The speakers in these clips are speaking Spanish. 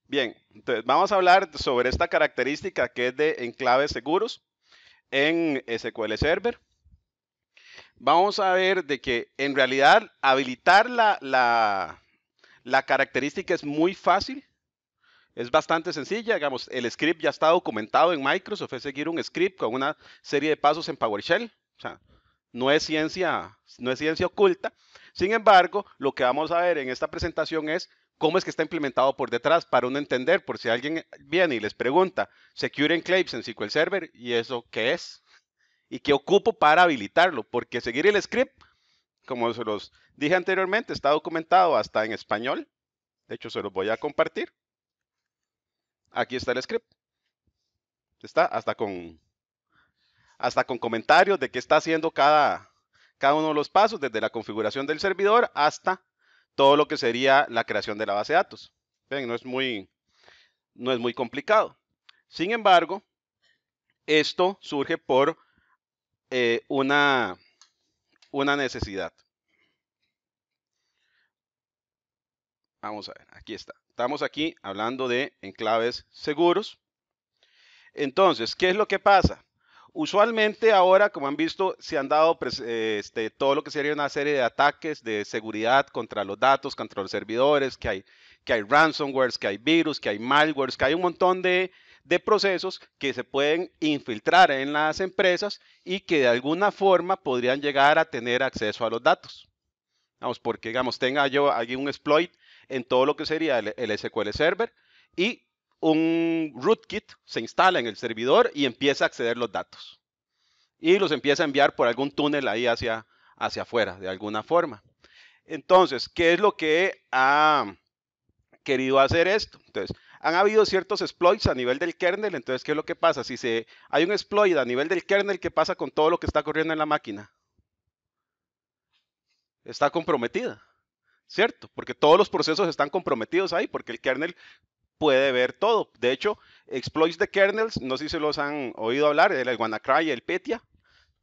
Bien, entonces vamos a hablar sobre esta característica que es de enclaves seguros en SQL Server. Vamos a ver de que en realidad habilitar la característica es muy fácil, es bastante sencilla. Digamos, el script ya está documentado en Microsoft, es seguir un script con una serie de pasos en PowerShell. O sea, no es ciencia oculta. Sin embargo, lo que vamos a ver en esta presentación es cómo es que está implementado por detrás para uno entender, por si alguien viene y les pregunta Secure Enclaves en SQL Server, ¿y eso qué es? ¿Y qué ocupo para habilitarlo? Porque seguir el script, como se los dije anteriormente, está documentado hasta en español. De hecho, se los voy a compartir. Aquí está el script. Está hasta con comentarios de qué está haciendo cada uno de los pasos, desde la configuración del servidor hasta todo lo que sería la creación de la base de datos. Ven, no es muy complicado. Sin embargo, esto surge por eh, una, una necesidad. Vamos a ver, aquí está. Estamos aquí hablando de enclaves seguros. Entonces, ¿qué es lo que pasa? Usualmente ahora, como han visto, se han dado todo lo que sería una serie de ataques de seguridad contra los datos, contra los servidores, que hay ransomwares, que hay virus, que hay malwares, que hay un montón de procesos que se pueden infiltrar en las empresas y que de alguna forma podrían llegar a tener acceso a los datos. Vamos, porque digamos, tenga yo aquí un exploit en todo lo que sería el SQL Server y un rootkit se instala en el servidor y empieza a acceder los datos. Y los empieza a enviar por algún túnel ahí hacia afuera, de alguna forma. Entonces, ¿qué es lo que ha querido hacer esto? Entonces, han habido ciertos exploits a nivel del kernel. Entonces, ¿qué es lo que pasa? Si hay un exploit a nivel del kernel, ¿qué pasa con todo lo que está corriendo en la máquina? Está comprometida, ¿cierto? Porque todos los procesos están comprometidos ahí, porque el kernel puede ver todo. De hecho, exploits de kernels, no sé si se los han oído hablar, el WannaCry y el Petya,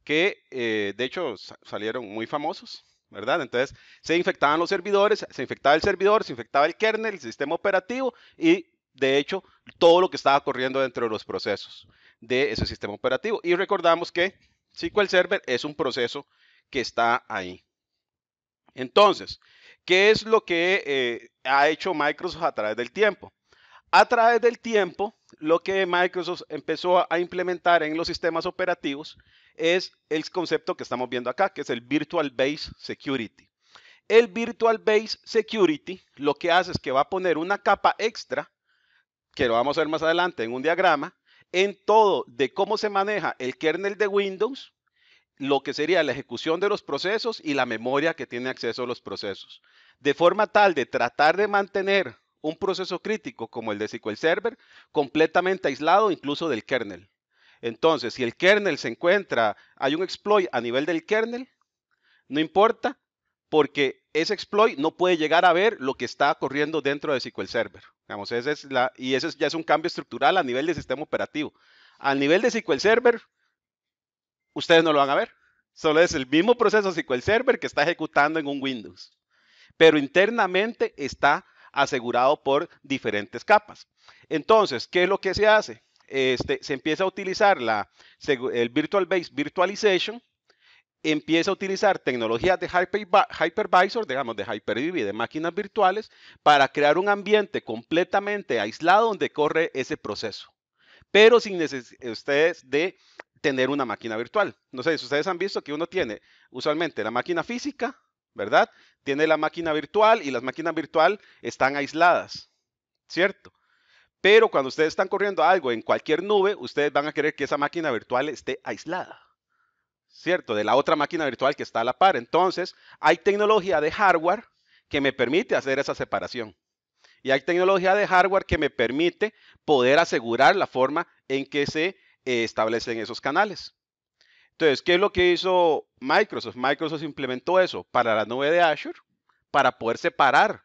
que de hecho salieron muy famosos, ¿verdad? Entonces se infectaban los servidores, se infectaba el servidor, se infectaba el kernel, el sistema operativo y de hecho todo lo que estaba corriendo dentro de los procesos de ese sistema operativo. Y recordamos que SQL Server es un proceso que está ahí. Entonces, ¿qué es lo que ha hecho Microsoft a través del tiempo? A través del tiempo, lo que Microsoft empezó a implementar en los sistemas operativos es el concepto que estamos viendo acá, que es el Virtual Base Security. El Virtual Base Security lo que hace es que va a poner una capa extra, que lo vamos a ver más adelante en un diagrama, en todo de cómo se maneja el kernel de Windows, lo que sería la ejecución de los procesos y la memoria que tiene acceso a los procesos, de forma tal de tratar de mantener un proceso crítico como el de SQL Server completamente aislado incluso del kernel. Entonces, si el kernel se encuentra, hay un exploit a nivel del kernel, no importa, porque ese exploit no puede llegar a ver lo que está corriendo dentro de SQL Server. Digamos, y ese ya es un cambio estructural a nivel del sistema operativo. A nivel de SQL Server, ustedes no lo van a ver. Solo es el mismo proceso SQL Server que está ejecutando en un Windows, pero internamente está asegurado por diferentes capas. Entonces, ¿qué es lo que se hace? Se empieza a utilizar el Virtual Base Virtualization, empieza a utilizar tecnologías de hypervisor, digamos de Hyper-V, de máquinas virtuales, para crear un ambiente completamente aislado donde corre ese proceso, pero sin necesidad ustedes de tener una máquina virtual. No sé si ustedes han visto que uno tiene usualmente la máquina física, ¿verdad? Tiene la máquina virtual y las máquinas virtual están aisladas, ¿cierto? Pero cuando ustedes están corriendo algo en cualquier nube, ustedes van a querer que esa máquina virtual esté aislada, ¿cierto? De la otra máquina virtual que está a la par. Entonces, hay tecnología de hardware que me permite hacer esa separación. Y hay tecnología de hardware que me permite poder asegurar la forma en que se establecen esos canales. Entonces, ¿qué es lo que hizo Microsoft? Microsoft implementó eso para la nube de Azure para poder separar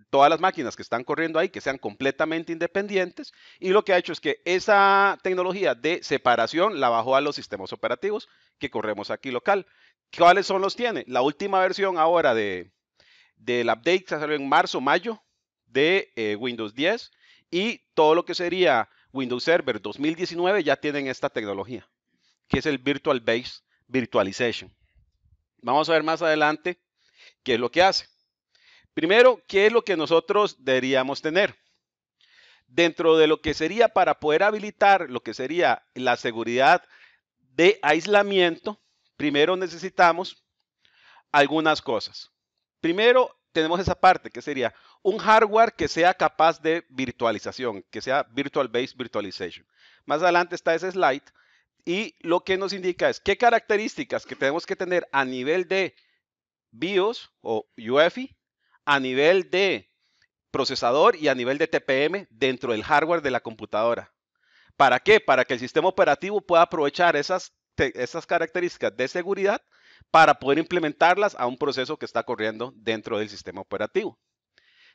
todas las máquinas que están corriendo ahí, que sean completamente independientes. Y lo que ha hecho es que esa tecnología de separación la bajó a los sistemas operativos que corremos aquí local. ¿Cuáles son los tiene? La última versión ahora del update que salió en marzo, mayo, de Windows 10 y todo lo que sería Windows Server 2019 ya tienen esta tecnología, que es el Virtual Base Virtualization. Vamos a ver más adelante qué es lo que hace. Primero, ¿qué es lo que nosotros deberíamos tener? Dentro de lo que sería para poder habilitar lo que sería la seguridad de aislamiento, primero necesitamos algunas cosas. Primero, tenemos esa parte que sería un hardware que sea capaz de virtualización, que sea Virtual Base Virtualization. Más adelante está ese slide y lo que nos indica es qué características que tenemos que tener a nivel de BIOS o UEFI, a nivel de procesador y a nivel de TPM dentro del hardware de la computadora. ¿Para qué? Para que el sistema operativo pueda aprovechar esas características de seguridad para poder implementarlas a un proceso que está corriendo dentro del sistema operativo.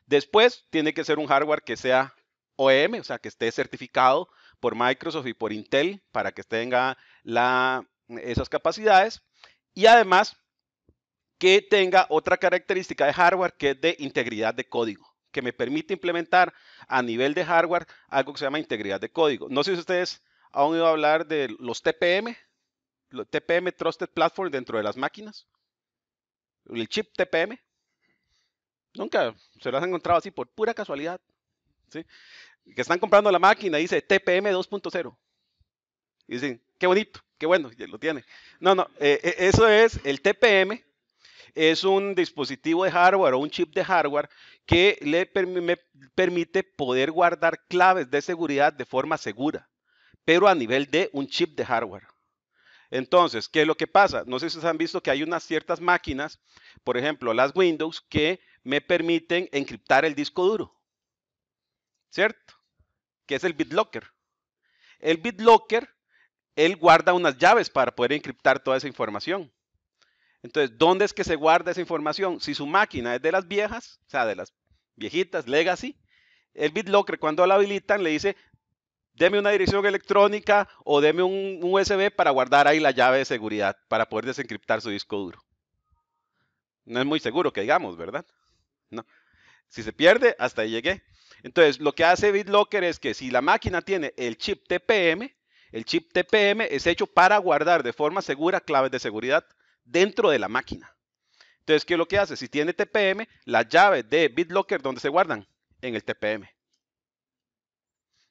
Después tiene que ser un hardware que sea OEM, o sea, que esté certificado por Microsoft y por Intel para que tenga esas capacidades. Y además que tenga otra característica de hardware que es de integridad de código, que me permite implementar a nivel de hardware algo que se llama integridad de código. No sé si ustedes han oído hablar de los TPM, Trusted Platform dentro de las máquinas, el chip TPM. Nunca se lo han encontrado así por pura casualidad, ¿sí? Que están comprando la máquina y dice TPM 2.0. Y dicen, qué bonito, qué bueno, ya lo tiene. No, eso es el TPM. Es un dispositivo de hardware o un chip de hardware que me permite poder guardar claves de seguridad de forma segura, pero a nivel de un chip de hardware. Entonces, ¿qué es lo que pasa? No sé si ustedes han visto que hay unas ciertas máquinas, por ejemplo, las Windows, que me permiten encriptar el disco duro, ¿cierto? Que es el BitLocker. El BitLocker, él guarda unas llaves para poder encriptar toda esa información. Entonces, ¿dónde es que se guarda esa información? Si su máquina es de las viejas, o sea, de las viejitas, legacy, el BitLocker cuando la habilitan le dice, deme una dirección electrónica o deme un USB para guardar ahí la llave de seguridad para poder desencriptar su disco duro. No es muy seguro que digamos, ¿verdad? No. Si se pierde, hasta ahí llegué. Entonces, lo que hace BitLocker es que si la máquina tiene el chip TPM es hecho para guardar de forma segura claves de seguridad dentro de la máquina. Entonces, ¿qué es lo que hace? Si tiene TPM, las llaves de BitLocker, ¿dónde se guardan? En el TPM.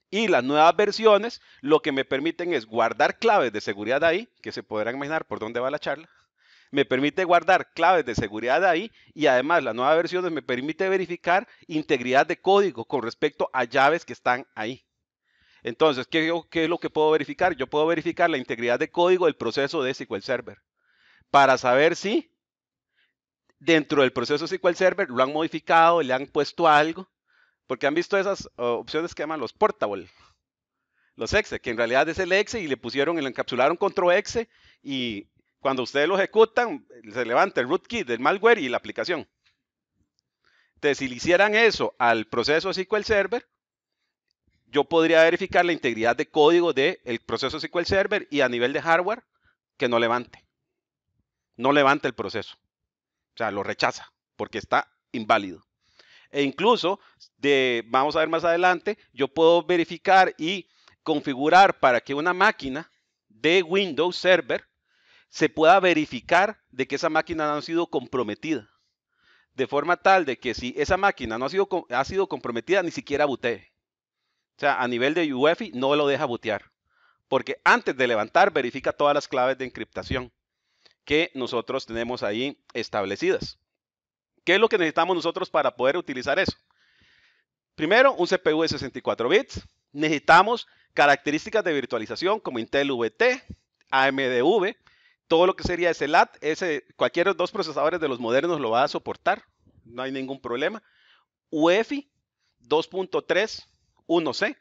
Y las nuevas versiones lo que me permiten es guardar claves de seguridad ahí, que se podrán imaginar por dónde va la charla. Me permite guardar claves de seguridad ahí y además las nuevas versiones me permite verificar integridad de código con respecto a llaves que están ahí. Entonces, ¿qué es lo que puedo verificar? Yo puedo verificar la integridad de código del proceso de SQL Server para saber si dentro del proceso SQL Server lo han modificado, le han puesto algo, porque han visto esas opciones que llaman los portable, los exe, que en realidad es el exe y le encapsularon control exe y cuando ustedes lo ejecutan, se levanta el rootkit del malware y la aplicación. Entonces, si le hicieran eso al proceso SQL Server, yo podría verificar la integridad de código del proceso SQL Server y a nivel de hardware que no levante. No levanta el proceso. O sea, lo rechaza porque está inválido. E incluso, vamos a ver más adelante, yo puedo verificar y configurar para que una máquina de Windows Server se pueda verificar de que esa máquina no ha sido comprometida. De forma tal de que si esa máquina no ha sido comprometida, ni siquiera bootee. O sea, a nivel de UEFI no lo deja bootear. Porque antes de levantar, verifica todas las claves de encriptación que nosotros tenemos ahí establecidas. ¿Qué es lo que necesitamos nosotros para poder utilizar eso? Primero, un CPU de 64 bits. Necesitamos características de virtualización como Intel VT, AMD, todo lo que sería SLAT, cualquiera de los dos procesadores de los modernos lo va a soportar, no hay ningún problema. UEFI 2.3 1C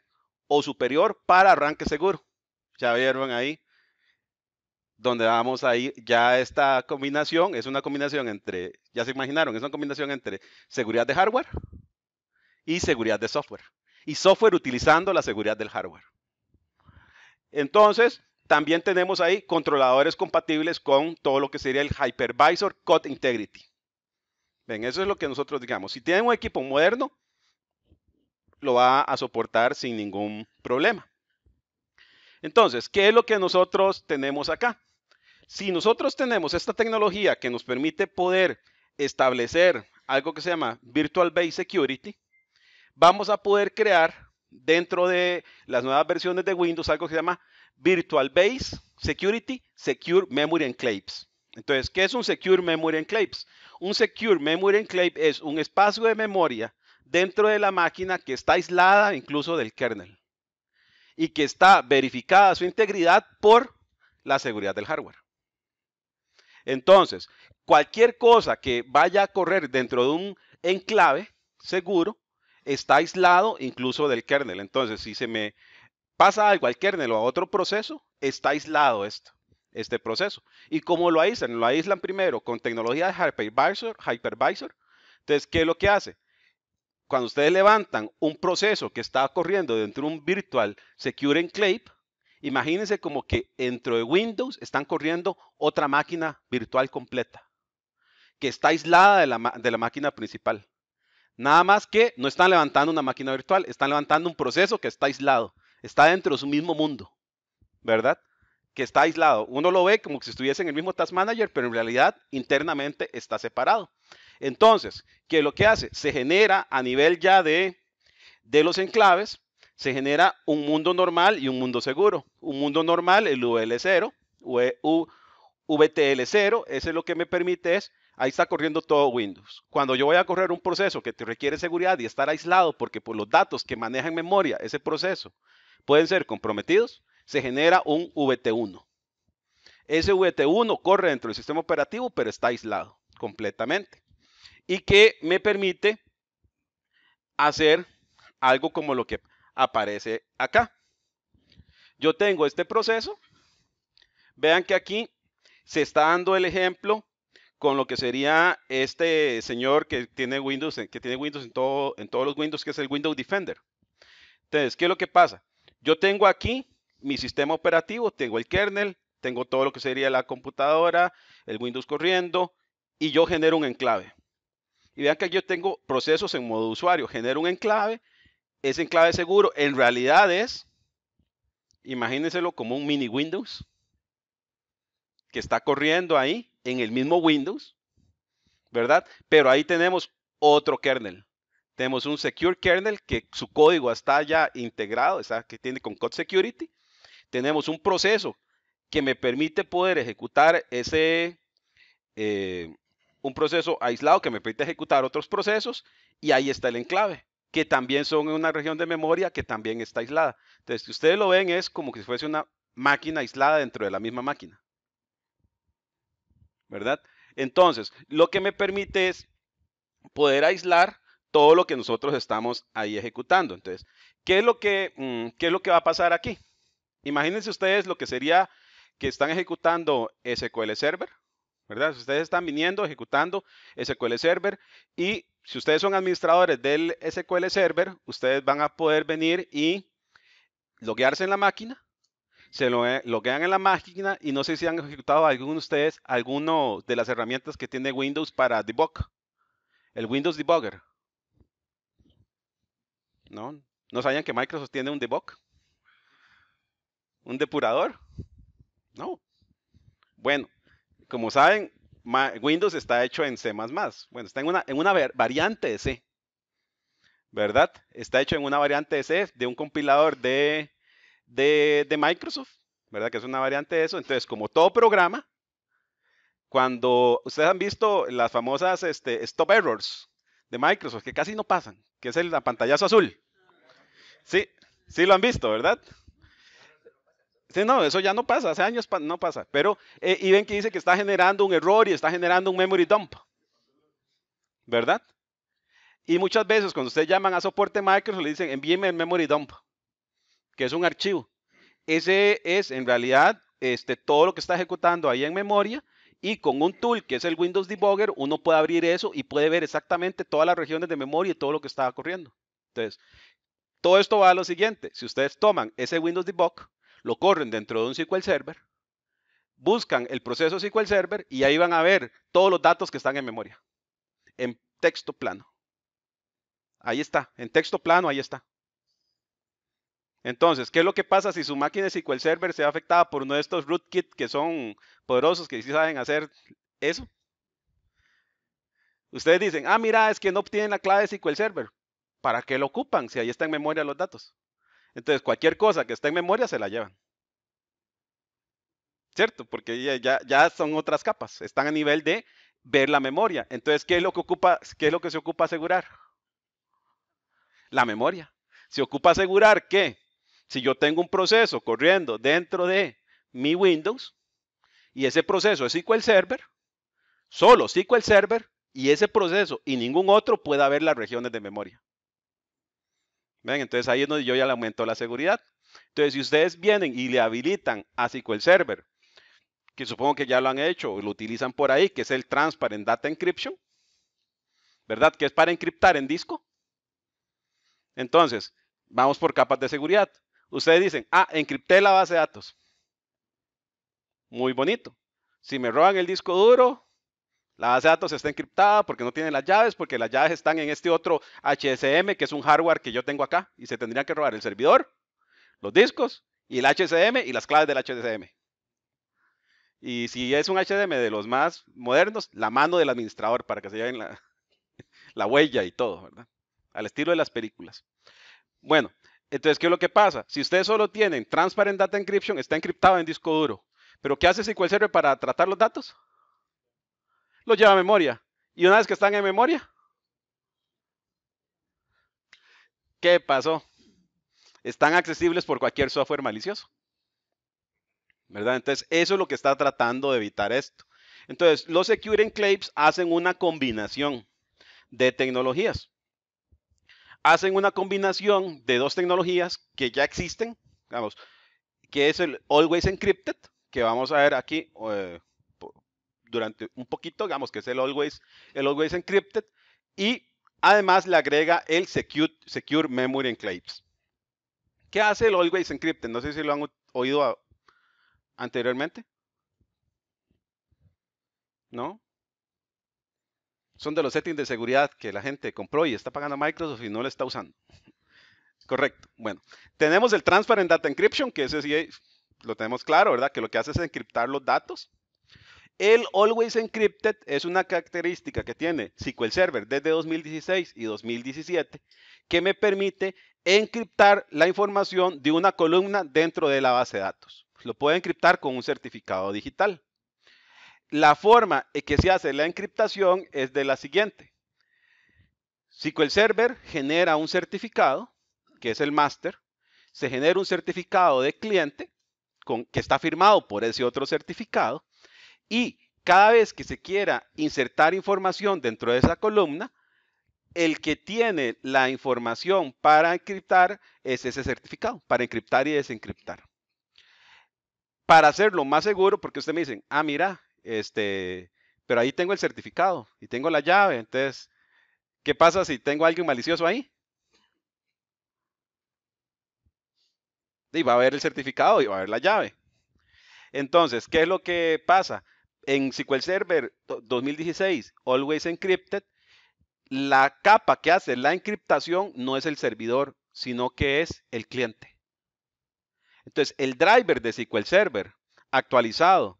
o superior para arranque seguro. Ya vieron ahí donde vamos ahí, ya esta combinación es una combinación entre, ya se imaginaron, es una combinación entre seguridad de hardware y seguridad de software. Y software utilizando la seguridad del hardware. Entonces, también tenemos ahí controladores compatibles con todo lo que sería el Hypervisor Code Integrity. Ven, eso es lo que nosotros digamos. Si tienen un equipo moderno, lo va a soportar sin ningún problema. Entonces, ¿qué es lo que nosotros tenemos acá? Si nosotros tenemos esta tecnología que nos permite poder establecer algo que se llama Virtual Base Security, vamos a poder crear dentro de las nuevas versiones de Windows algo que se llama Virtual Base Security Secure Memory Enclaves. Entonces, ¿qué es un Secure Memory Enclaves? Un Secure Memory Enclave es un espacio de memoria dentro de la máquina que está aislada incluso del kernel y que está verificada su integridad por la seguridad del hardware. Entonces, cualquier cosa que vaya a correr dentro de un enclave seguro está aislado incluso del kernel. Entonces, si se me pasa algo al kernel o a otro proceso, está aislado este proceso. ¿Y cómo lo aíslan? Lo aíslan primero con tecnología de hypervisor. Entonces, ¿qué es lo que hace? Cuando ustedes levantan un proceso que está corriendo dentro de un Virtual Secure Enclave, imagínense como que dentro de Windows están corriendo otra máquina virtual completa, que está aislada de la máquina principal. Nada más que no están levantando una máquina virtual, están levantando un proceso que está aislado, está dentro de su mismo mundo, ¿verdad? Que está aislado. Uno lo ve como si estuviese en el mismo Task Manager, pero en realidad internamente está separado. Entonces, ¿qué es lo que hace? Se genera a nivel ya de los enclaves, se genera un mundo normal y un mundo seguro. Un mundo normal, el VL0, VTL0, ese lo que me permite es, ahí está corriendo todo Windows. Cuando yo voy a correr un proceso que te requiere seguridad y estar aislado porque por los datos que maneja en memoria ese proceso pueden ser comprometidos, se genera un VT1. Ese VT1 corre dentro del sistema operativo, pero está aislado completamente. Y que me permite hacer algo como lo que aparece acá. Yo tengo este proceso. Vean que aquí se está dando el ejemplo con lo que sería este señor que tiene Windows en todos los Windows, que es el Windows Defender. Entonces, ¿qué es lo que pasa? Yo tengo aquí mi sistema operativo, tengo el kernel, tengo todo lo que sería la computadora, el Windows corriendo, y yo genero un enclave. Y vean que yo tengo procesos en modo usuario, genero un enclave, ese enclave seguro en realidad es, imagínenselo como un mini Windows, que está corriendo ahí en el mismo Windows, ¿verdad? Pero ahí tenemos otro kernel. Tenemos un secure kernel que su código está ya integrado, está, que tiene con code security. Tenemos un proceso que me permite poder ejecutar un proceso aislado que me permite ejecutar otros procesos, y ahí está el enclave, que también son en una región de memoria que también está aislada. Entonces, si ustedes lo ven, es como si fuese una máquina aislada dentro de la misma máquina, ¿verdad? Entonces, lo que me permite es poder aislar todo lo que nosotros estamos ahí ejecutando. Entonces, ¿qué es lo que va a pasar aquí? Imagínense ustedes lo que sería que están ejecutando SQL Server, ¿verdad? Si ustedes están viniendo, ejecutando SQL Server, y si ustedes son administradores del SQL Server, ustedes van a poder venir y loguearse en la máquina, se loguean en la máquina, y no sé si han ejecutado alguno de ustedes alguno de las herramientas que tiene Windows para debug, el Windows Debugger. ¿No? ¿No sabían que Microsoft tiene un debug? ¿Un depurador? No. Bueno, como saben, Windows está hecho en C++. Bueno, está en una variante de C, ¿verdad? Está hecho en una variante de C de un compilador de Microsoft, ¿verdad? Que es una variante de eso. Entonces, como todo programa, cuando ustedes han visto las famosas stop errors de Microsoft, que casi no pasan, que es el pantallazo azul. Sí, sí lo han visto, ¿verdad? Sí, no, eso ya no pasa, hace años no pasa. Pero, y ven que dice que está generando un error y está generando un memory dump, ¿verdad? Y muchas veces cuando ustedes llaman a soporte Microsoft le dicen envíenme el memory dump, que es un archivo. Ese es en realidad todo lo que está ejecutando ahí en memoria, y con un tool que es el Windows Debugger uno puede abrir eso y puede ver exactamente todas las regiones de memoria y todo lo que está corriendo. Entonces, todo esto va a lo siguiente. Si ustedes toman ese Windows Debug, lo corren dentro de un SQL Server, buscan el proceso SQL Server y ahí van a ver todos los datos que están en memoria, en texto plano. Ahí está, en texto plano, ahí está. Entonces, ¿qué es lo que pasa si su máquina de SQL Server se ve afectada por uno de estos rootkit que son poderosos, que sí saben hacer eso? Ustedes dicen, ah, mira, es que no obtienen la clave de SQL Server. ¿Para qué lo ocupan si ahí está en memoria los datos? Entonces, cualquier cosa que esté en memoria se la llevan. ¿Cierto? Porque ya son otras capas, están a nivel de ver la memoria. Entonces, qué es lo que se ocupa asegurar? La memoria. Se ocupa asegurar que si yo tengo un proceso corriendo dentro de mi Windows y ese proceso es SQL Server, solo SQL Server y ese proceso y ningún otro pueda ver las regiones de memoria. ¿Ven? Entonces ahí es donde yo ya le aumento la seguridad. Entonces, si ustedes vienen y le habilitan a SQL Server, que supongo que ya lo han hecho o lo utilizan por ahí, que es el Transparent Data Encryption, ¿verdad? Que es para encriptar en disco. Entonces, vamos por capas de seguridad. Ustedes dicen, ah, encripté la base de datos. Muy bonito. Si me roban el disco duro, la base de datos está encriptada porque no tiene las llaves, porque las llaves están en este otro HSM, que es un hardware que yo tengo acá, y se tendrían que robar el servidor, los discos, y el HSM y las claves del HSM. Y si es un HSM de los más modernos, la mano del administrador para que se lleven la huella y todo, ¿verdad? Al estilo de las películas. Bueno, entonces, ¿qué es lo que pasa? Si ustedes solo tienen Transparent Data Encryption, está encriptado en disco duro. ¿Pero qué hace SQL Server para tratar los datos? Los lleva a memoria. Y una vez que están en memoria, ¿qué pasó? Están accesibles por cualquier software malicioso, ¿verdad? Entonces, eso es lo que está tratando de evitar esto. Entonces, los Secure Enclaves hacen una combinación de tecnologías. Hacen una combinación de dos tecnologías que ya existen, digamos, que es el Always Encrypted, que vamos a ver aquí durante un poquito, digamos que es el Always Encrypted, y además le agrega el Secure Memory Enclaves. ¿Qué hace el Always Encrypted? No sé si lo han oído anteriormente. ¿No? Son de los settings de seguridad que la gente compró y está pagando a Microsoft y no lo está usando. Correcto. Bueno, tenemos el Transparent Data Encryption, que ese sí lo tenemos claro, ¿verdad? Que lo que hace es encriptar los datos. El Always Encrypted es una característica que tiene SQL Server desde 2016 y 2017 que me permite encriptar la información de una columna dentro de la base de datos. Lo puedo encriptar con un certificado digital. La forma en que se hace la encriptación es de la siguiente. SQL Server genera un certificado, que es el master. Se genera un certificado de cliente que está firmado por ese otro certificado. Y cada vez que se quiera insertar información dentro de esa columna, el que tiene la información para encriptar es ese certificado, para encriptar y desencriptar. Para hacerlo más seguro, porque usted me dice, ah, mira, pero ahí tengo el certificado y tengo la llave, entonces, ¿qué pasa si tengo a alguien malicioso ahí? Y va a haber el certificado y va a haber la llave. Entonces, ¿qué es lo que pasa? En SQL Server 2016, Always Encrypted, la capa que hace la encriptación no es el servidor, sino que es el cliente. Entonces, el driver de SQL Server actualizado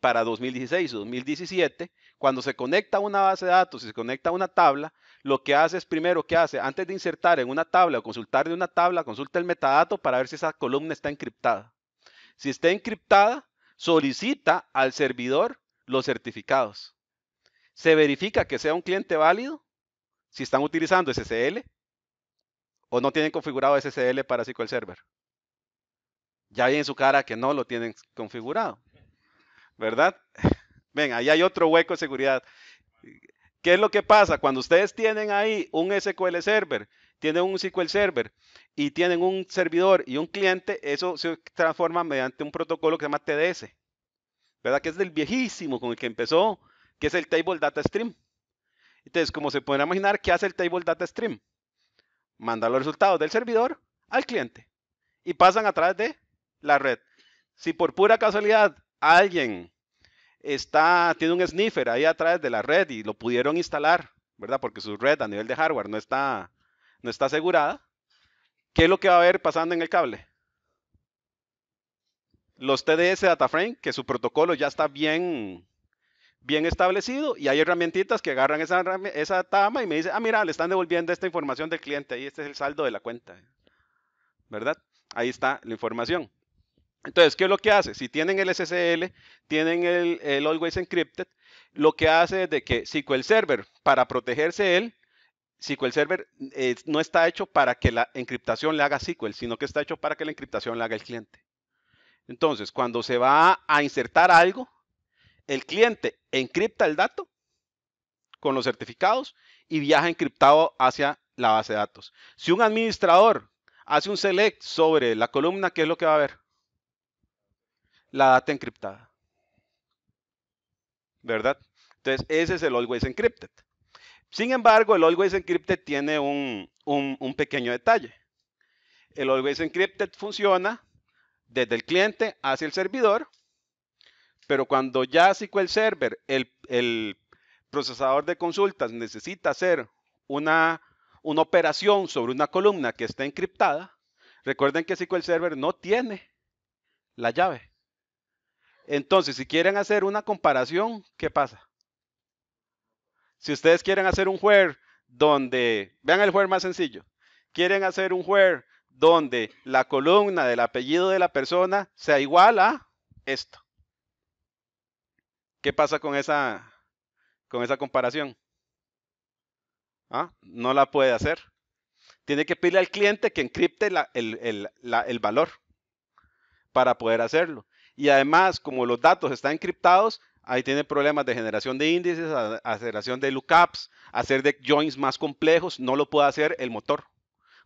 para 2016 o 2017, cuando se conecta a una base de datos y se conecta a una tabla, lo que hace es primero, ¿qué hace? Antes de insertar en una tabla o consultar de una tabla, consulta el metadato para ver si esa columna está encriptada. Si está encriptada, solicita al servidor los certificados. Se verifica que sea un cliente válido, si están utilizando SSL o no tienen configurado SSL para SQL Server. Ya vi en su cara que no lo tienen configurado, ¿verdad? Ven, ahí hay otro hueco de seguridad. ¿Qué es lo que pasa? Cuando ustedes tienen ahí un SQL Server, tienen un SQL Server y tienen un servidor y un cliente, eso se transforma mediante un protocolo que se llama TDS, ¿verdad? Que es del viejísimo con el que empezó, que es el Table Data Stream. Entonces, como se podrá imaginar, ¿qué hace el Table Data Stream? Manda los resultados del servidor al cliente y pasan a través de la red. Si por pura casualidad alguien tiene un sniffer ahí a través de la red y lo pudieron instalar, ¿verdad? Porque su red a nivel de hardware no está asegurada. ¿Qué es lo que va a haber pasando en el cable? Los TDS Data Frame, que su protocolo ya está bien establecido y hay herramientitas que agarran esa tama y me dicen, ah, mira, le están devolviendo esta información del cliente, ahí este es el saldo de la cuenta, ¿verdad? Ahí está la información. Entonces, ¿qué es lo que hace? Si tienen el SSL, tienen el Always Encrypted, lo que hace es de que SQL Server, para protegerse él, SQL Server no está hecho para que la encriptación le haga SQL, sino que está hecho para que la encriptación le haga el cliente. Entonces, cuando se va a insertar algo, el cliente encripta el dato con los certificados y viaja encriptado hacia la base de datos. Si un administrador hace un select sobre la columna, ¿qué es lo que va a ver? La data encriptada, ¿verdad? Entonces, ese es el Always Encrypted. Sin embargo, el Always Encrypted tiene un pequeño detalle. El Always Encrypted funciona desde el cliente hacia el servidor, pero cuando ya SQL Server, el procesador de consultas, necesita hacer una operación sobre una columna que está encriptada, recuerden que SQL Server no tiene la llave. Entonces, si quieren hacer una comparación, ¿qué pasa? Si ustedes quieren hacer un where donde, vean el where más sencillo, quieren hacer un where donde la columna del apellido de la persona sea igual a esto. ¿Qué pasa con esa comparación? ¿Ah? No la puede hacer. Tiene que pedirle al cliente que encripte el valor para poder hacerlo. Y además, como los datos están encriptados, ahí tiene problemas de generación de índices, generación de lookups, hacer de joins más complejos, no lo puede hacer el motor,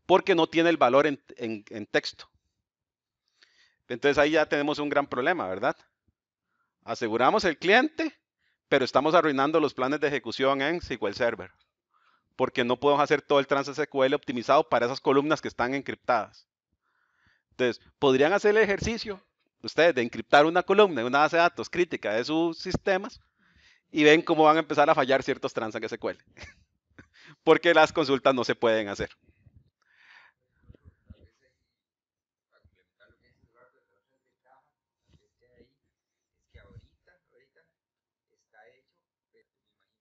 porque no tiene el valor en texto. Entonces ahí ya tenemos un gran problema, ¿verdad? Aseguramos el cliente, pero estamos arruinando los planes de ejecución en SQL Server, porque no podemos hacer todo el TransSQL optimizado para esas columnas que están encriptadas. Entonces, podrían hacer el ejercicio ustedes de encriptar una columna en una base de datos crítica de sus sistemas y ven cómo van a empezar a fallar ciertos TransSQL, porque las consultas no se pueden hacer.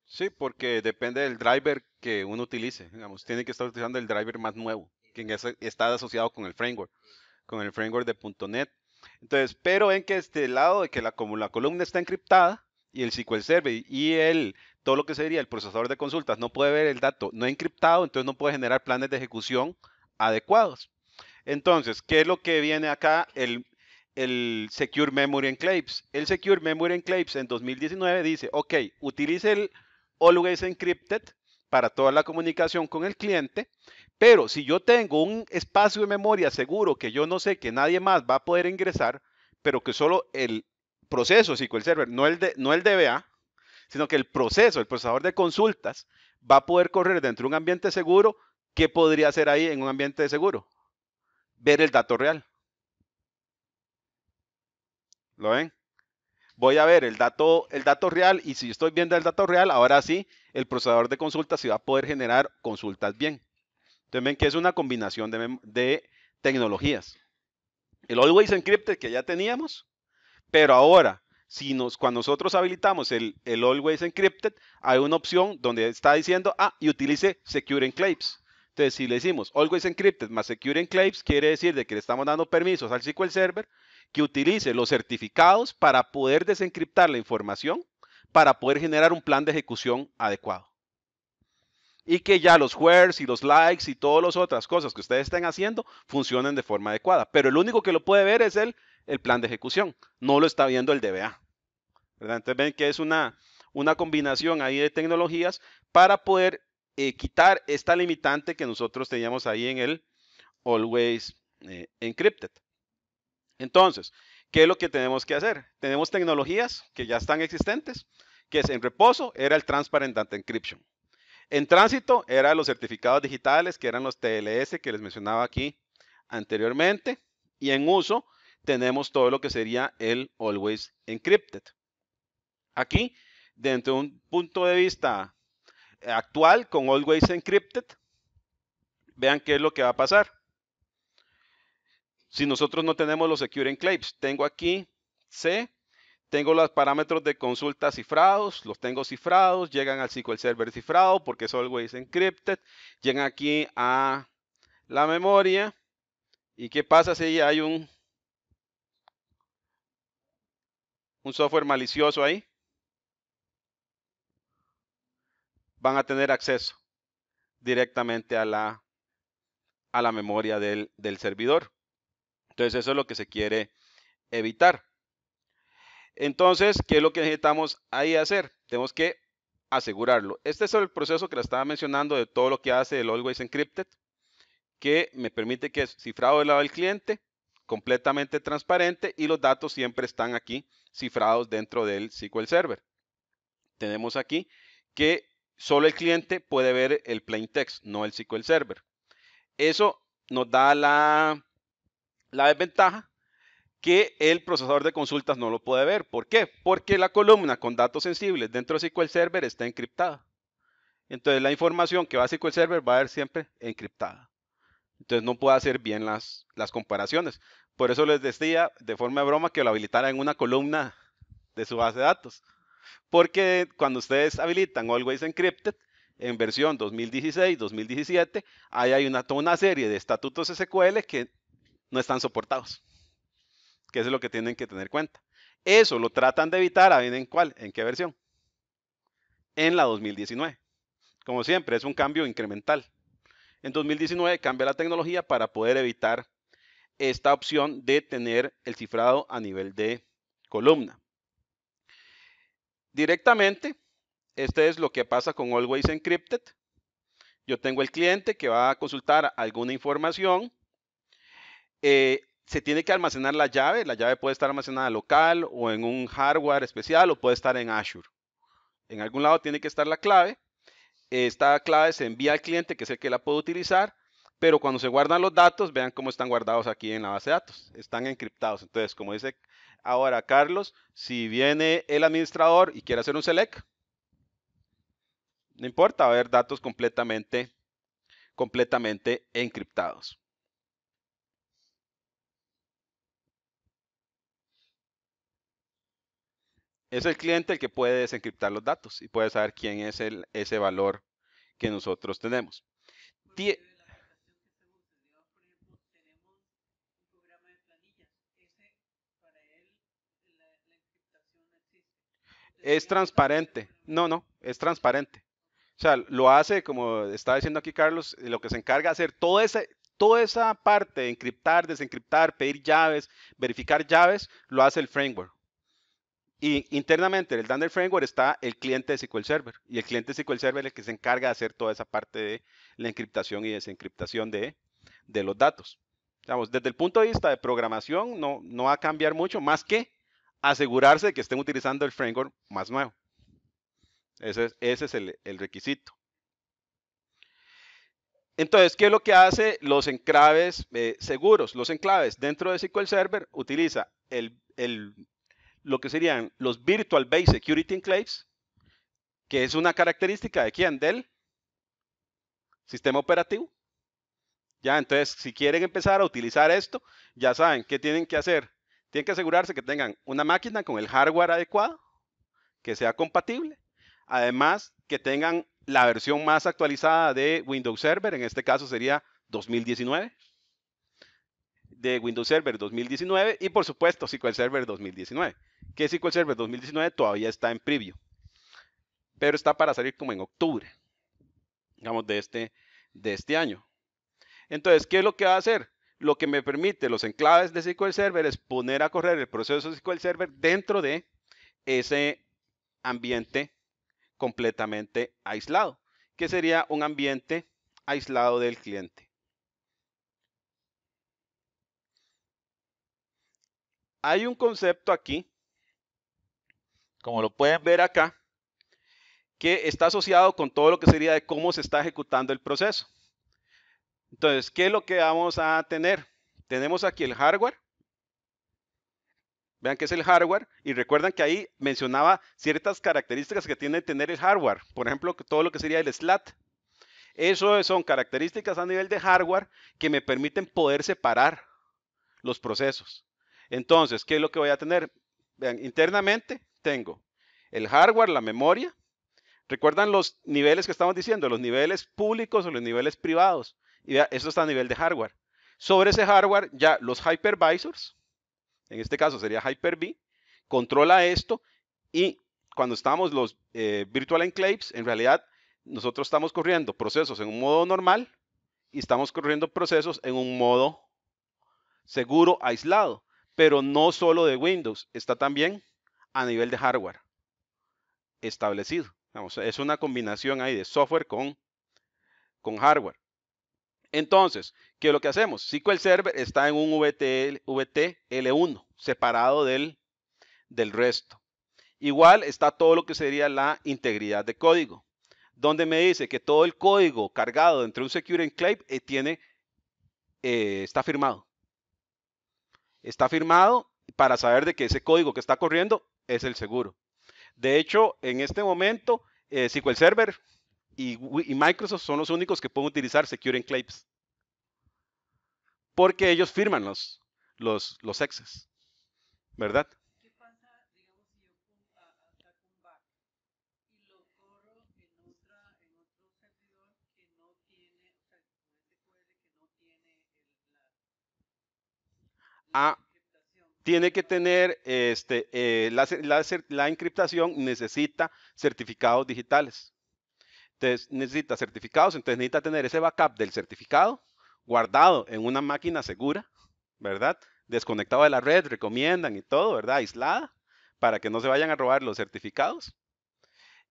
Sí, porque depende del driver que uno utilice. Digamos, tiene que estar utilizando el driver más nuevo, que está asociado con el framework de .NET. Entonces, pero ven que este lado de que como la columna está encriptada y el SQL Server y todo lo que sería el procesador de consultas no puede ver el dato no encriptado, entonces no puede generar planes de ejecución adecuados. Entonces, ¿qué es lo que viene acá? El Secure Memory Enclaves. El Secure Memory Enclaves en 2019 dice, ok, utilice el Always Encrypted para toda la comunicación con el cliente, pero si yo tengo un espacio de memoria seguro que yo no sé que nadie más va a poder ingresar, pero que solo el proceso SQL Server, no el DBA, sino que el proceso, el procesador de consultas, va a poder correr dentro de un ambiente seguro, ¿qué podría hacer ahí en un ambiente seguro? Ver el dato real. ¿Lo ven? Voy a ver el dato real y si estoy viendo el dato real, ahora sí, el procesador de consultas sí va a poder generar consultas bien. Entonces ven que es una combinación de tecnologías. El Always Encrypted que ya teníamos, pero ahora, cuando nosotros habilitamos el Always Encrypted, hay una opción donde está diciendo, y utilice Secure Enclaves. Entonces, si le decimos Always Encrypted más Secure Enclaves, quiere decir de que le estamos dando permisos al SQL Server que utilice los certificados para poder desencriptar la información, para poder generar un plan de ejecución adecuado. Y que ya los wheres y los likes y todas las otras cosas que ustedes estén haciendo funcionen de forma adecuada. Pero el único que lo puede ver es el plan de ejecución, no lo está viendo el DBA. ¿Verdad? Entonces ven que es una combinación ahí de tecnologías para poder quitar esta limitante que nosotros teníamos ahí en el Always Encrypted. Entonces, ¿qué es lo que tenemos que hacer? Tenemos tecnologías que ya están existentes, que es en reposo, era el Transparent Data Encryption. En tránsito, eran los certificados digitales, que eran los TLS que les mencionaba aquí anteriormente. Y en uso, tenemos todo lo que sería el Always Encrypted. Aquí, dentro de un punto de vista actual con Always Encrypted, vean qué es lo que va a pasar. Si nosotros no tenemos los Secure Enclaves, tengo aquí C, tengo los parámetros de consulta cifrados, los tengo cifrados, llegan al SQL Server cifrado porque es always encrypted, llegan aquí a la memoria. ¿Y qué pasa si hay un software malicioso ahí? Van a tener acceso directamente a la memoria del servidor. Entonces eso es lo que se quiere evitar. Entonces, ¿qué es lo que necesitamos ahí hacer? Tenemos que asegurarlo. Este es el proceso que le estaba mencionando de todo lo que hace el Always Encrypted, que me permite que es cifrado del lado del cliente, completamente transparente y los datos siempre están aquí cifrados dentro del SQL Server. Tenemos aquí que solo el cliente puede ver el plain text, no el SQL Server. Eso nos da la desventaja que el procesador de consultas no lo puede ver. ¿Por qué? Porque la columna con datos sensibles dentro de SQL Server está encriptada. Entonces la información que va a SQL Server va a ver siempre encriptada. Entonces no puede hacer bien las comparaciones. Por eso les decía de forma de broma que lo habilitara en una columna de su base de datos. Porque cuando ustedes habilitan Always Encrypted en versión 2016, 2017, ahí hay toda una serie de estatutos SQL que no están soportados. Que eso es lo que tienen que tener cuenta. Eso lo tratan de evitar, ¿en cuál? ¿En qué versión? En la 2019. Como siempre, es un cambio incremental. En 2019 cambia la tecnología para poder evitar esta opción de tener el cifrado a nivel de columna. Directamente, este es lo que pasa con Always Encrypted. Yo tengo el cliente que va a consultar alguna información. Se tiene que almacenar la llave. La llave puede estar almacenada local o en un hardware especial o puede estar en Azure. En algún lado tiene que estar la clave. Esta clave se envía al cliente, que es el que la puede utilizar, pero cuando se guardan los datos, vean cómo están guardados aquí en la base de datos. Están encriptados. Entonces, como dice ahora Carlos, si viene el administrador y quiere hacer un select, no importa, va a haber datos completamente encriptados. Es el cliente el que puede desencriptar los datos y puede saber quién es ese valor que nosotros tenemos. Es transparente. No, es transparente. O sea, lo hace, como estaba diciendo aquí Carlos, lo que se encarga de hacer toda esa parte de encriptar, desencriptar, pedir llaves, verificar llaves, lo hace el framework. Y internamente en el Dunder Framework está el cliente de SQL Server. Y el cliente de SQL Server es el que se encarga de hacer toda esa parte de la encriptación y desencriptación de los datos. Digamos, desde el punto de vista de programación, no va a cambiar mucho, más que asegurarse de que estén utilizando el framework más nuevo. Ese es el requisito. Entonces, ¿qué es lo que hace los enclaves seguros? Los enclaves dentro de SQL Server utiliza lo que serían los Virtual Base Security Enclaves, que es una característica de quién? Del sistema operativo. Ya, entonces, si quieren empezar a utilizar esto, ya saben qué tienen que hacer. Tienen que asegurarse que tengan una máquina con el hardware adecuado, que sea compatible. Además, que tengan la versión más actualizada de Windows Server, en este caso sería 2019, de Windows Server 2019 y por supuesto SQL Server 2019, que SQL Server 2019 todavía está en preview, pero está para salir como en octubre, digamos, de este año. Entonces, ¿qué es lo que va a hacer? Lo que me permite los enclaves de SQL Server es poner a correr el proceso de SQL Server dentro de ese ambiente completamente aislado, que sería un ambiente aislado del cliente. Hay un concepto aquí, como lo pueden ver acá, que está asociado con todo lo que sería de cómo se está ejecutando el proceso. Entonces, ¿qué es lo que vamos a tener? Tenemos aquí el hardware. Vean que es el hardware y recuerdan que ahí mencionaba ciertas características que tiene que tener el hardware. Por ejemplo, todo lo que sería el SLAT. Eso son características a nivel de hardware que me permiten poder separar los procesos. Entonces, ¿qué es lo que voy a tener? Vean, internamente tengo el hardware, la memoria. ¿Recuerdan los niveles que estamos diciendo? Los niveles públicos o los niveles privados. Y vea, esto está a nivel de hardware. Sobre ese hardware, ya los hypervisors, en este caso sería Hyper-V, controla esto y cuando estamos los virtual enclaves, en realidad nosotros estamos corriendo procesos en un modo normal y estamos corriendo procesos en un modo seguro, aislado, pero no solo de Windows, está también a nivel de hardware establecido. Vamos, es una combinación ahí de software con hardware. Entonces, ¿qué es lo que hacemos? SQL Server está en un VTL1, separado del resto. Igual está todo lo que sería la integridad de código, donde me dice que todo el código cargado dentro de un Secure Enclave está firmado. Está firmado para saber de que ese código que está corriendo es el seguro. De hecho, en este momento, SQL Server y Microsoft son los únicos que pueden utilizar Secure Enclaves, porque ellos firman los exes, ¿verdad? ¿Qué pasa, digamos, si yo saco un back y lo corro en otro servidor que no tiene, o sea, con SQL que no tiene la encriptación? Tiene que tener, la encriptación necesita certificados digitales. Entonces necesita certificados, entonces necesita tener ese backup del certificado guardado en una máquina segura, ¿verdad? Desconectado de la red, recomiendan y todo, ¿verdad? Aislada, para que no se vayan a robar los certificados.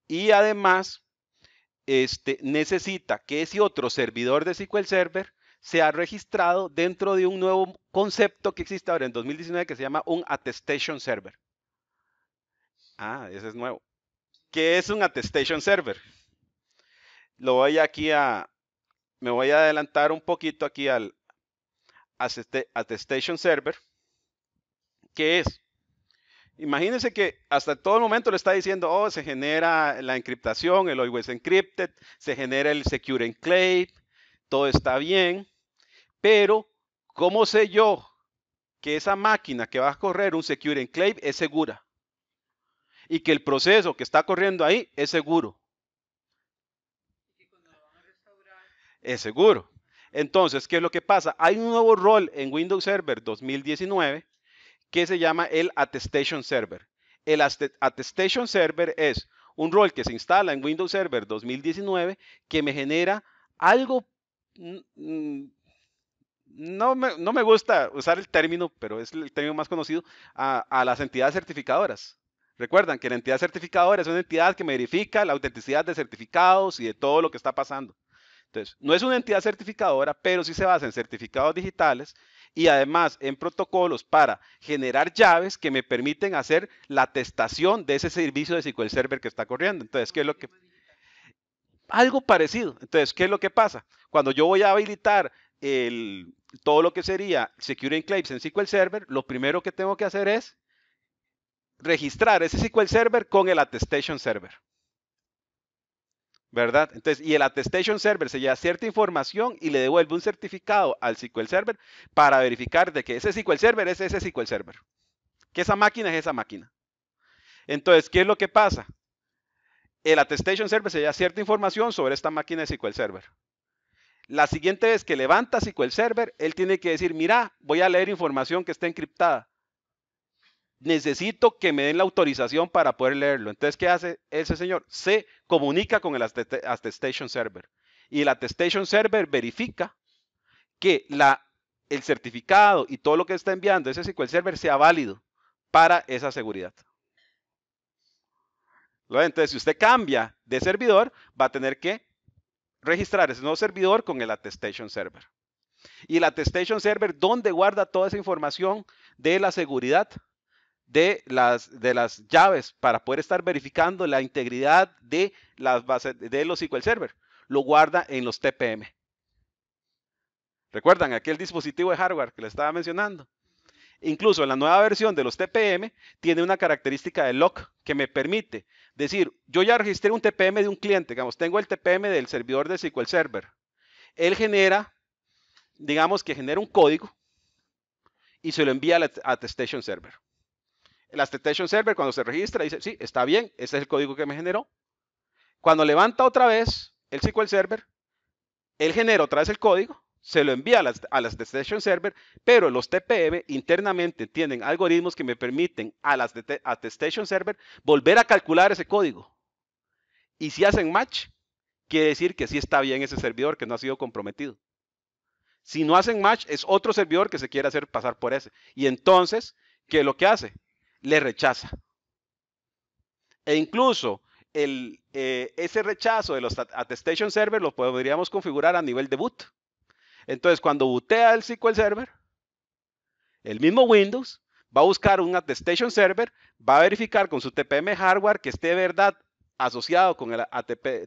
Y además, necesita que ese otro servidor de SQL Server sea registrado dentro de un nuevo concepto que existe ahora en 2019 que se llama un attestation server. Ah, ese es nuevo. ¿Qué es un attestation server? Lo voy aquí me voy a adelantar un poquito aquí al attestation server. ¿Qué es? Imagínense que hasta todo el momento le está diciendo, oh, se genera la encriptación, el always encrypted, se genera el secure enclave, todo está bien, pero ¿cómo sé yo que esa máquina que va a correr un secure enclave es segura? Y que el proceso que está corriendo ahí es seguro. Y que cuando lo van a restaurar, Es seguro. Entonces, ¿qué es lo que pasa? Hay un nuevo rol en Windows Server 2019 que se llama el Attestation Server. El Attestation Server es un rol que se instala en Windows Server 2019 que me genera algo, no me gusta usar el término, pero es el término más conocido, a las entidades certificadoras. Recuerdan que la entidad certificadora es una entidad que me verifica la autenticidad de certificados y de todo lo que está pasando. Entonces, no es una entidad certificadora, pero sí se basa en certificados digitales y además en protocolos para generar llaves que me permiten hacer la atestación de ese servicio de SQL Server que está corriendo. Entonces, ¿qué es lo que? Algo parecido. Entonces, ¿qué es lo que pasa? Cuando yo voy a habilitar todo lo que sería Secure Enclaves en SQL Server, lo primero que tengo que hacer es registrar ese SQL Server con el Attestation Server. ¿Verdad? Entonces, y el Attestation Server se lleva cierta información y le devuelve un certificado al SQL Server para verificar de que ese SQL Server es ese SQL Server. Que esa máquina es esa máquina. Entonces, ¿qué es lo que pasa? El Attestation Server se lleva cierta información sobre esta máquina de SQL Server. La siguiente vez que levanta SQL Server, él tiene que decir, mira, voy a leer información que está encriptada. Necesito que me den la autorización para poder leerlo. Entonces, ¿qué hace ese señor? Se comunica con el Attestation Server. Y el Attestation Server verifica que el certificado y todo lo que está enviando ese SQL Server sea válido para esa seguridad. Entonces, si usted cambia de servidor, va a tener que registrar ese nuevo servidor con el Attestation Server. Y el Attestation Server, ¿dónde guarda toda esa información de la seguridad? De las llaves para poder estar verificando la integridad de las bases de los SQL Server. Lo guarda en los TPM. ¿Recuerdan aquel dispositivo de hardware que les estaba mencionando? Incluso la nueva versión de los TPM tiene una característica de lock que me permite decir, yo ya registré un TPM de un cliente, digamos, tengo el TPM del servidor de SQL Server. Él genera, digamos que genera un código y se lo envía al attestation server. El attestation server cuando se registra dice, sí, está bien, ese es el código que me generó. Cuando levanta otra vez el SQL Server, él genera otra vez el código, se lo envía a las attestation server, pero los TPM internamente tienen algoritmos que me permiten a las attestation server volver a calcular ese código. Y si hacen match, quiere decir que sí está bien ese servidor, que no ha sido comprometido. Si no hacen match, es otro servidor que se quiere hacer pasar por ese. Y entonces, ¿qué es lo que hace? Le rechaza. E incluso ese rechazo de los attestation server lo podríamos configurar a nivel de boot. Entonces, cuando bootea el SQL Server, el mismo Windows va a buscar un attestation server, va a verificar con su TPM hardware que esté de verdad asociado con el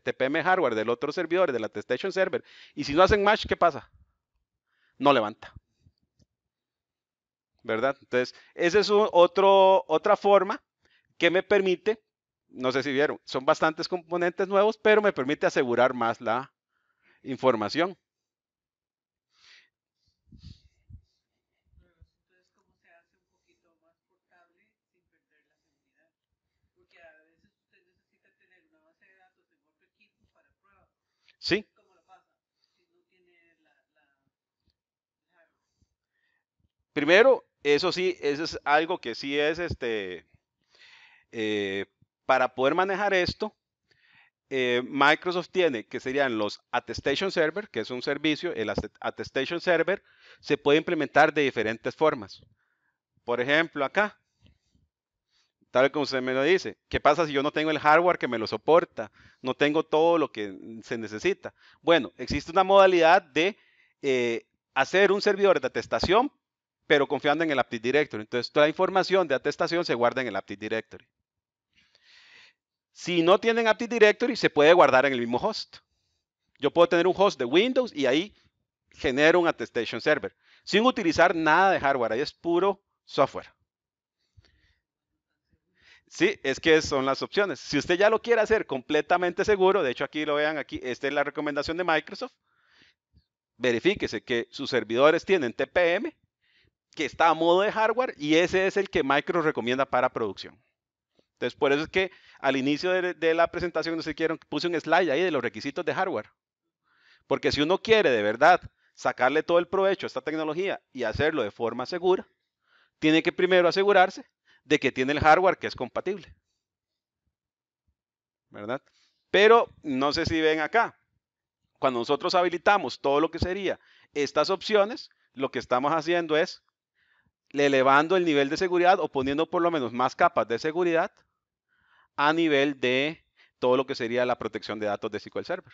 TPM hardware del otro servidor, del attestation server. Y si no hacen match, ¿qué pasa? No levanta. ¿Verdad? Entonces, esa es otra forma que me permite, no sé si vieron, son bastantes componentes nuevos, pero me permite asegurar más la información. Entonces, ¿cómo se hace un poquito más portable sin perder la seguridad? Porque a veces usted necesita tener una base de datos en otro equipo para pruebas. Sí. ¿Cómo lo pasa si no tiene la hardware? Primero, eso sí, eso es algo que sí es para poder manejar esto, Microsoft tiene que serían los Attestation Server, que es un servicio, el Attestation Server se puede implementar de diferentes formas. Por ejemplo, acá, tal como usted me lo dice, ¿qué pasa si yo no tengo el hardware que me lo soporta? No tengo todo lo que se necesita. Bueno, existe una modalidad de hacer un servidor de atestación, pero confiando en el Active Directory. Entonces, toda la información de atestación se guarda en el Active Directory. Si no tienen Active Directory, se puede guardar en el mismo host. Yo puedo tener un host de Windows y ahí genero un attestation server, sin utilizar nada de hardware, ahí es puro software. Sí, es que son las opciones. Si usted ya lo quiere hacer completamente seguro, de hecho aquí lo vean, aquí, esta es la recomendación de Microsoft, verifíquese que sus servidores tienen TPM, que está a modo de hardware y ese es el que Microsoft recomienda para producción. Entonces, por eso es que al inicio de la presentación, no sé si quieren, puse un slide ahí de los requisitos de hardware. Porque si uno quiere de verdad sacarle todo el provecho a esta tecnología y hacerlo de forma segura, tiene que primero asegurarse de que tiene el hardware que es compatible. ¿Verdad? Pero no sé si ven acá, cuando nosotros habilitamos todo lo que sería estas opciones, lo que estamos haciendo es elevando el nivel de seguridad o poniendo por lo menos más capas de seguridad a nivel de todo lo que sería la protección de datos de SQL Server.